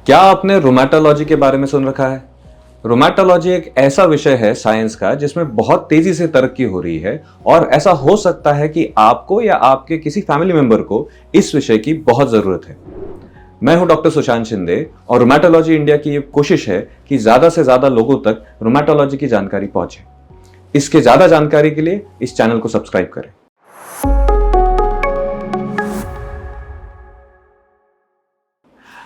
क्या आपने रोमेटोलॉजी के बारे में सुन रखा है? रोमेटोलॉजी एक ऐसा विषय है साइंस का जिसमें बहुत तेजी से तरक्की हो रही है और ऐसा हो सकता है कि आपको या आपके किसी फैमिली मेंबर को इस विषय की बहुत जरूरत है। मैं हूं डॉक्टर सुशांत शिंदे और रोमेटोलॉजी इंडिया की ये कोशिश है कि ज्यादा से ज्यादा लोगों तक रोमेटोलॉजी की जानकारी पहुंचे। इसके ज्यादा जानकारी के लिए इस चैनल को सब्सक्राइब करें।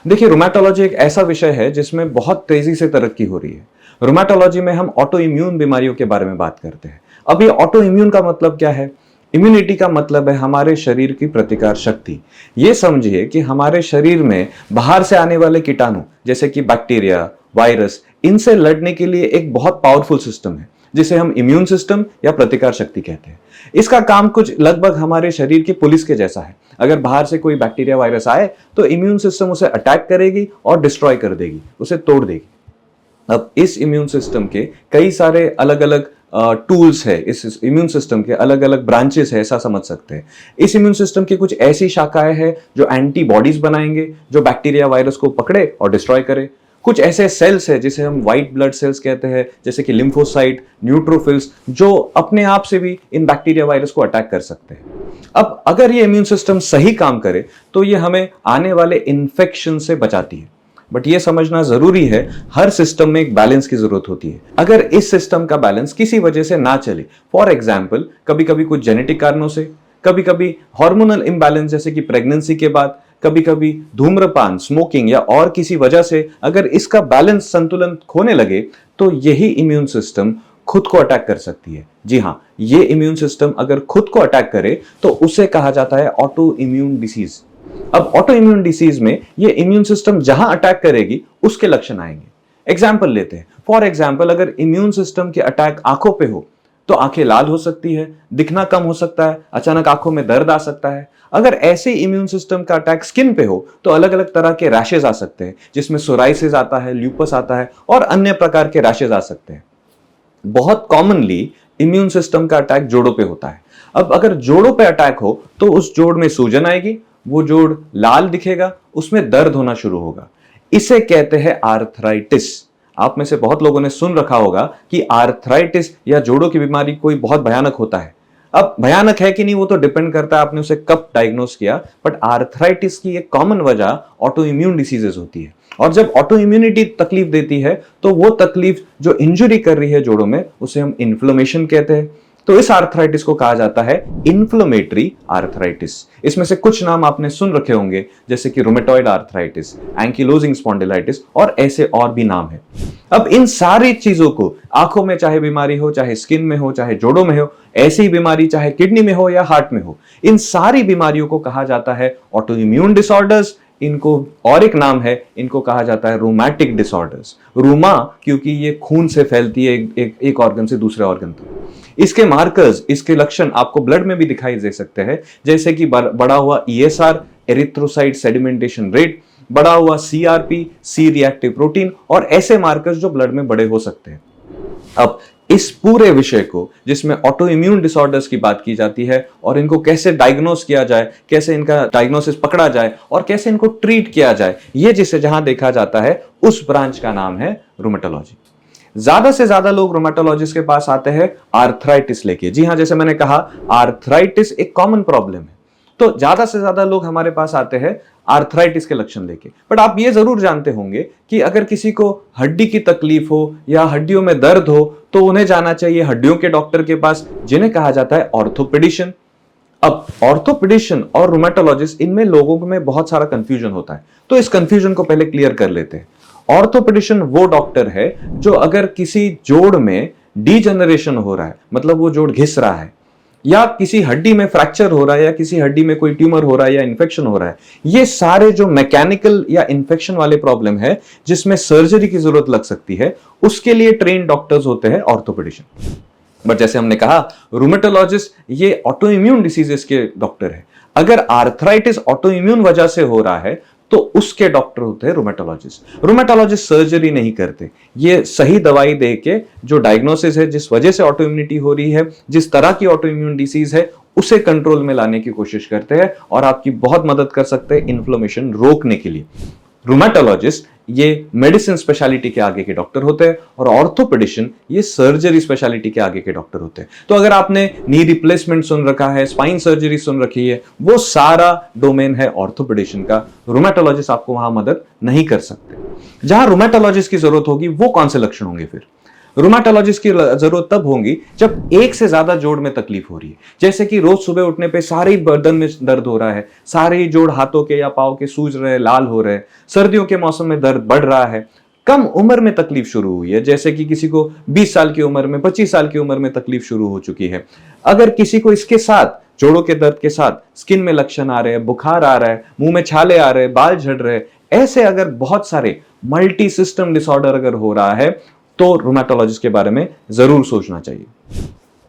देखिए, रोमेटोलॉजी एक ऐसा विषय है जिसमें बहुत तेजी से तरक्की हो रही है। रोमेटोलॉजी में हम ऑटो इम्यून बीमारियों के बारे में बात करते हैं। अब ये ऑटो इम्यून का मतलब क्या है? इम्यूनिटी का मतलब है हमारे शरीर की प्रतिकार शक्ति। ये समझिए कि हमारे शरीर में बाहर से आने वाले कीटाणु जैसे कि बैक्टीरिया, वायरस, इनसे लड़ने के लिए एक बहुत पावरफुल सिस्टम है जिसे हम इम्यून सिस्टम या प्रतिकार शक्ति कहते हैं। इसका काम कुछ लगभग हमारे शरीर की पुलिस के जैसा है। अगर बाहर से कोई बैक्टीरिया, वायरस आए तो इम्यून सिस्टम उसे अटैक करेगी और डिस्ट्रॉय कर देगी, उसे तोड़ देगी। अब इस इम्यून सिस्टम के कई सारे अलग अलग टूल्स है, इस इम्यून सिस्टम के अलग अलग ब्रांचेस है, ऐसा समझ सकते हैं। इस इम्यून सिस्टम की कुछ ऐसी शाखाएं हैं जो एंटीबॉडीज बनाएंगे, जो बैक्टीरिया, वायरस को पकड़े और डिस्ट्रॉय करे। कुछ ऐसे सेल्स है जिसे हम व्हाइट ब्लड सेल्स कहते हैं, जैसे कि लिम्फोसाइट, न्यूट्रोफिल्स, जो अपने आप से भी इन बैक्टीरिया, वायरस को अटैक कर सकते हैं। अब अगर ये इम्यून सिस्टम सही काम करे तो ये हमें आने वाले इन्फेक्शन से बचाती है। बट ये समझना जरूरी है, हर सिस्टम में एक बैलेंस की जरूरत होती है। अगर इस सिस्टम का बैलेंस किसी वजह से ना चले, फॉर एग्जाम्पल कभी कभी कुछ जेनेटिक कारणों से, कभी कभी हार्मोनल इम्बैलेंस जैसे कि प्रेगनेंसी के बाद, कभी कभी धूम्रपान, स्मोकिंग या और किसी वजह से अगर इसका बैलेंस, संतुलन खोने लगे तो यही इम्यून सिस्टम खुद को अटैक कर सकती है। जी हां, ये इम्यून सिस्टम अगर खुद को अटैक करे तो उसे कहा जाता है ऑटो इम्यून डिसीज। अब ऑटो इम्यून डिसीज में ये इम्यून सिस्टम जहां अटैक करेगी उसके लक्षण आएंगे। एग्जाम्पल लेते हैं। फॉर एग्जाम्पल, अगर इम्यून सिस्टम के अटैक आंखों पे हो तो आंखें लाल हो सकती है, दिखना कम हो सकता है, अचानक आंखों में दर्द आ सकता है। अगर ऐसे इम्यून सिस्टम का अटैक स्किन पे हो तो अलग अलग तरह के रैशेज आ सकते हैं, जिसमें सोराइसिस आता है, ल्यूपस आता है और अन्य प्रकार के रैशेज आ सकते हैं। बहुत कॉमनली इम्यून सिस्टम का अटैक जोड़ों पे होता है। अब अगर जोड़ों पे अटैक हो तो उस जोड़ में सूजन आएगी, वो जोड़ लाल दिखेगा, उसमें दर्द होना शुरू होगा। इसे कहते हैं आर्थराइटिस। आप में से बहुत लोगों ने सुन रखा होगा कि आर्थराइटिस या जोड़ों की बीमारी कोई बहुत भयानक होता है। अब भयानक है कि नहीं वो तो डिपेंड करता है आपने उसे कब डायग्नोस किया, बट आर्थराइटिस की एक कॉमन वजह ऑटो इम्यून डिसीजेस होती है। और जब ऑटो इम्यूनिटी तकलीफ देती है तो वो तकलीफ जो इंजुरी कर रही है जोड़ों में, उसे हम इन्फ्लेमेशन कहते हैं। तो इस आर्थराइटिस को कहा जाता है इन्फ्लेमेटरी आर्थराइटिस। इसमें से कुछ नाम आपने सुन रखे होंगे, जैसे कि रूमेटॉइड आर्थराइटिस, एंकिलोजिंग स्पॉन्डिलाइटिस और ऐसे और भी नाम है। अब इन सारी चीजों को, आंखों में चाहे बीमारी हो, चाहे स्किन में हो, चाहे जोड़ों में हो, ऐसी ही बीमारी चाहे किडनी में हो या हार्ट में हो, इन सारी बीमारियों को कहा जाता है ऑटो इम्यून डिसऑर्डर्स। इनको और एक नाम है, इनको कहा जाता है रूमैटिक डिसऑर्डर्स। रूमा क्योंकि ये खून से फैलती है एक ऑर्गन से दूसरे ऑर्गन तक। इसके मार्कर्स, इसके लक्षण आपको ब्लड में भी दिखाई दे सकते हैं, जैसे कि बढ़ा हुआ ईएसआर, एरिथ्रोसाइट सेडिमेंटेशन रेट, बढ़ा हुआ सीआरपी, सी रिएक्टिव प्रोटीन और ऐसे मार्कर्स जो ब्लड में बड़े हो सकते हैं। अब इस पूरे विषय को, जिसमें ऑटो इम्यून डिसऑर्डर्स की बात की जाती है और इनको कैसे डायग्नोस किया जाए, कैसे इनका डायग्नोसिस पकड़ा जाए और कैसे इनको ट्रीट किया जाए, ये जिसे जहां देखा जाता है उस ब्रांच का नाम है रोमेटोलॉजी। ज्यादा से ज्यादा लोग रोमेटोलॉजिस्ट के पास आते हैं आर्थराइटिस लेके। जी हां, जैसे मैंने कहा, आर्थराइटिस एक कॉमन प्रॉब्लम है, तो ज्यादा से ज्यादा लोग हमारे पास आते हैं आर्थराइटिस के लक्षण लेके। बट आप ये जरूर जानते होंगे कि अगर किसी को हड्डी की तकलीफ हो या हड्डियों में दर्द हो तो उन्हें जाना चाहिए हड्डियों के डॉक्टर के पास, जिन्हें कहा जाता है ऑर्थोपेडिशियन। अब ऑर्थोपेडिशियन और रूमेटोलॉजिस्ट, इनमें लोगों में बहुत सारा कंफ्यूजन होता है, तो इस कंफ्यूजन को पहले क्लियर कर लेते हैं। ऑर्थोपेडिशियन वो डॉक्टर है जो अगर किसी जोड़ में डीजनरेशन हो रहा है, मतलब वो जोड़ घिस रहा है, या किसी हड्डी में फ्रैक्चर हो रहा है, या किसी हड्डी में कोई ट्यूमर हो रहा है या इन्फेक्शन हो रहा है, ये सारे जो मैकेनिकल या इन्फेक्शन वाले प्रॉब्लम है जिसमें सर्जरी की जरूरत लग सकती है, उसके लिए ट्रेन डॉक्टर्स होते हैं ऑर्थोपेडिशियन। बट जैसे हमने कहा, रूमेटोलॉजिस्ट ये ऑटो इम्यून डिसीजेस के डॉक्टर है। अगर आर्थराइटिस ऑटो इम्यून वजह से हो रहा है तो उसके डॉक्टर होते हैं रूमेटोलॉजिस्ट। रूमेटोलॉजिस्ट सर्जरी नहीं करते, ये सही दवाई दे के जो डायग्नोसिस है, जिस वजह से ऑटो इम्यूनिटी हो रही है, जिस तरह की ऑटो इम्यून डिसीज है, उसे कंट्रोल में लाने की कोशिश करते हैं और आपकी बहुत मदद कर सकते हैं इन्फ्लेमेशन रोकने के लिए। रूमेटोलॉजिस्ट ये मेडिसिन स्पेशलिटी के आगे के डॉक्टर होते हैं और ऑर्थोपेडिशियन ये सर्जरी स्पेशलिटी के आगे के डॉक्टर होते हैं। तो अगर आपने नी रिप्लेसमेंट सुन रखा है, स्पाइन सर्जरी सुन रखी है, वो सारा डोमेन है ऑर्थोपेडिशियन का। रूमेटोलॉजिस्ट आपको वहां मदद नहीं कर सकते। जहां रूमेटोलॉजिस्ट की जरूरत होगी वो कौन से लक्षण होंगे? फिर रूमेटोलॉजिस्ट की जरूरत तब होगी जब एक से ज्यादा जोड़ में तकलीफ हो रही है, जैसे कि रोज सुबह उठने पे सारे बदन में दर्द हो रहा है, सारे जोड़ हाथों के या पांव के सूज रहे, लाल हो रहे, सर्दियों के मौसम में दर्द बढ़ रहा है, कम उम्र में तकलीफ शुरू हुई है, जैसे कि किसी को 20 साल की उम्र में, 25 साल की उम्र में तकलीफ शुरू हो चुकी है। अगर किसी को इसके साथ, जोड़ों के दर्द के साथ स्किन में लक्षण आ रहे हैं, बुखार आ रहा है, मुंह में छाले आ रहे हैं, बाल झड़ रहे हैं, ऐसे अगर बहुत सारे मल्टी सिस्टम डिसऑर्डर अगर हो रहा है तो रूमेटोलॉजिस्ट के बारे में जरूर सोचना चाहिए।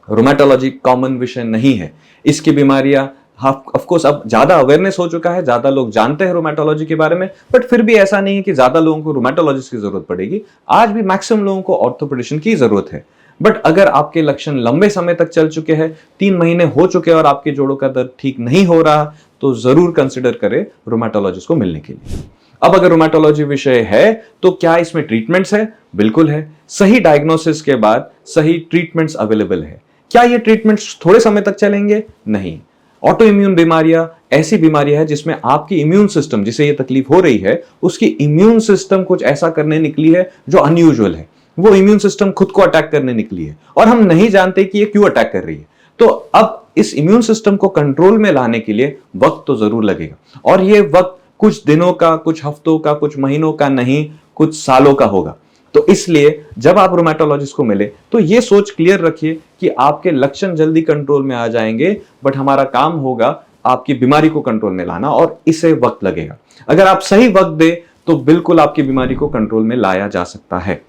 रूमेटोलॉजी कॉमन विषय नहीं है, इसकी बीमारियां ऑफ कोर्स अब ज्यादा अवेयरनेस हो चुका है, ज्यादा लोग जानते हैं रूमेटोलॉजी के बारे में, बट फिर भी ऐसा नहीं है कि ज्यादा लोगों को रूमेटोलॉजिस्ट की जरूरत पड़ेगी। आज भी मैक्सिमम लोगों को ऑर्थोपेडिशियन की जरूरत है। बट अगर आपके लक्षण लंबे समय तक चल चुके हैं, 3 महीने हो चुके हैं और आपके जोड़ों का दर्द ठीक नहीं हो रहा, तो जरूर कंसिडर करें रूमेटोलॉजिस्ट को मिलने के लिए। अब अगर रूमेटोलॉजी विषय है तो क्या इसमें ट्रीटमेंट्स है? बिल्कुल है। सही डायग्नोसिस के बाद सही ट्रीटमेंट्स अवेलेबल है। क्या ये ट्रीटमेंट्स थोड़े समय तक चलेंगे? नहीं। ऑटो इम्यून बीमारियां ऐसी बीमारियां है जिसमें आपकी इम्यून सिस्टम, जिसे ये तकलीफ हो रही है, उसकी इम्यून सिस्टम कुछ ऐसा करने निकली है जो अनयूजुअल है। वो इम्यून सिस्टम खुद को अटैक करने निकली है और हम नहीं जानते कि ये क्यों अटैक कर रही है। तो अब इस इम्यून सिस्टम को कंट्रोल में लाने के लिए वक्त तो जरूर लगेगा, और ये वक्त कुछ दिनों का, कुछ हफ्तों का, कुछ महीनों का नहीं, कुछ सालों का होगा। तो इसलिए जब आप रूमेटोलॉजिस्ट को मिले तो ये सोच क्लियर रखिए कि आपके लक्षण जल्दी कंट्रोल में आ जाएंगे, बट हमारा काम होगा आपकी बीमारी को कंट्रोल में लाना, और इसे वक्त लगेगा। अगर आप सही वक्त दे तो बिल्कुल आपकी बीमारी को कंट्रोल में लाया जा सकता है।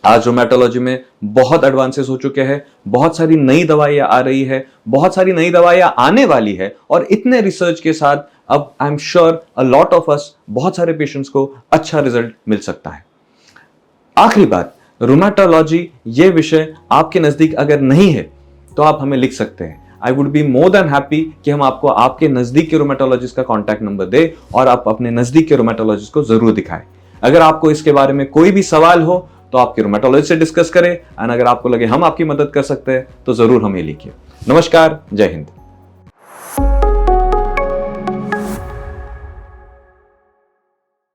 आज रूमेटोलॉजी में बहुत एडवांसेस हो चुके हैं, बहुत सारी नई दवाइयां आ रही है, बहुत सारी नई दवाइयां आने वाली है, और इतने रिसर्च के साथ अब I am sure a lot of us, बहुत सारे पेशेंट्स को अच्छा रिजल्ट मिल सकता है। आखिरी बात, रूमेटोलॉजी ये विषय आपके नजदीक अगर नहीं है तो आप हमें लिख सकते हैं। I would be more than happy कि हम आपको आपके नजदीक के रूमेटोलॉजिस्ट का कॉन्टैक्ट नंबर दे और आप अपने नजदीक के रूमेटोलॉजिस्ट को जरूर दिखाएं। अगर आपको इसके बारे में कोई भी सवाल हो तो आपके रूमेटोलॉजिस्ट से डिस्कस करें, और अगर आपको लगे हम आपकी मदद कर सकते हैं तो जरूर हमें लिखिए। नमस्कार, जय हिंद।